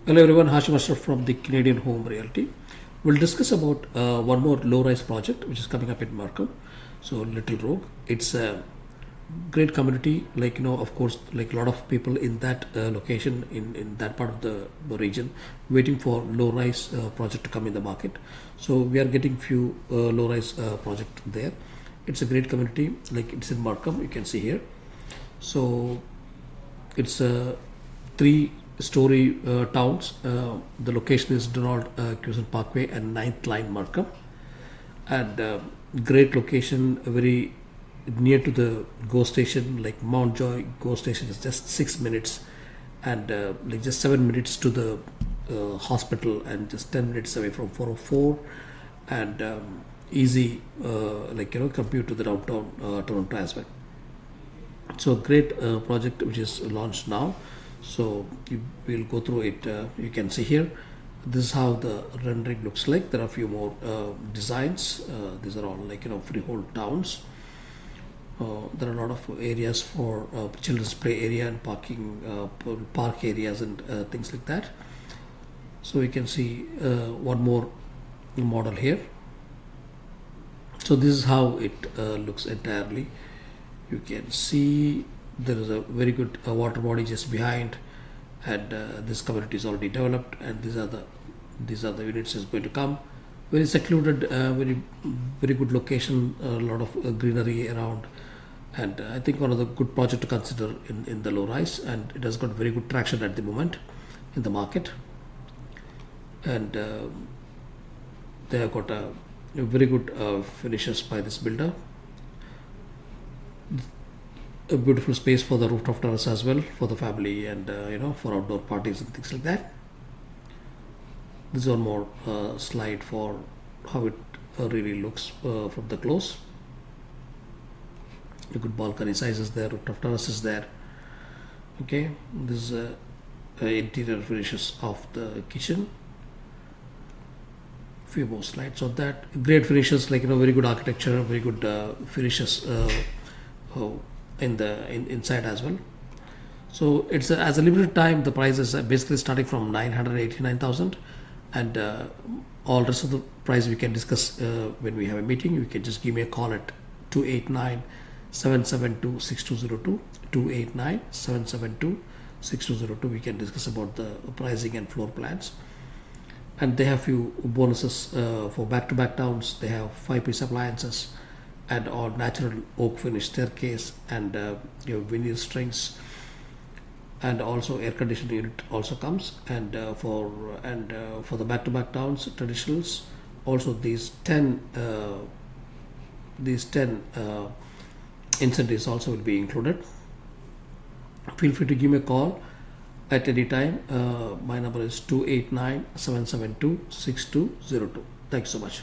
Hello everyone, Hashim Ashraf from the Canadian Home Realty. We'll discuss about one more low-rise project which is coming up in Markham. So Little Rogue. It's a great community, of course, like a lot of people in that location, in that part of the region, waiting for low-rise project to come in the market. So we are getting few low-rise project there. It's a great community, like it's in Markham, you can see here. So it's a three-story towns. The location is Donald Cusan Parkway and 9th Line, Markham. And great location, very near to the GO station, like Mount Joy GO station is just 6 minutes, and like just 7 minutes to the hospital, and just 10 minutes away from 404, and easy, compute to the downtown Toronto as well. So great project which is launched now. So we'll go through it. You can see here, this is how the rendering looks like. There are a few more designs. These are all freehold towns. There are a lot of areas for children's play area and parking, park areas and things like that. So you can see one more model here. So this is how it looks entirely. You can see there is a very good water body just behind, and this community is already developed, and these are the units is going to come. Very secluded, very good location, a lot of greenery around, and I think one of the good project to consider in the low rise, and it has got very good traction at the moment in the market, and they have got a very good finishes by this builder. A beautiful space for the rooftop terrace as well, for the family, and for outdoor parties and things like that. This is one more slide for how it really looks from the close. A good balcony size is there, rooftop terrace is there. Okay, this is interior finishes of the kitchen. Few more slides on that. Great finishes, very good architecture, very good finishes inside as well. So it's as a limited time, the price is basically starting from 989,000, and all rest of the price we can discuss when we have a meeting. You can just give me a call at 289-772-6202, 289-772-6202. We can discuss about the pricing and floor plans. And they have few bonuses for back-to-back towns. They have 5-piece appliances and all natural oak finish staircase, and vinyl strings, and also air conditioning unit also comes. And for the back-to-back towns traditionals, also these 10 incentives also will be included. Feel free to give me a call at any time. My number is 289-772-6202. Thanks so much.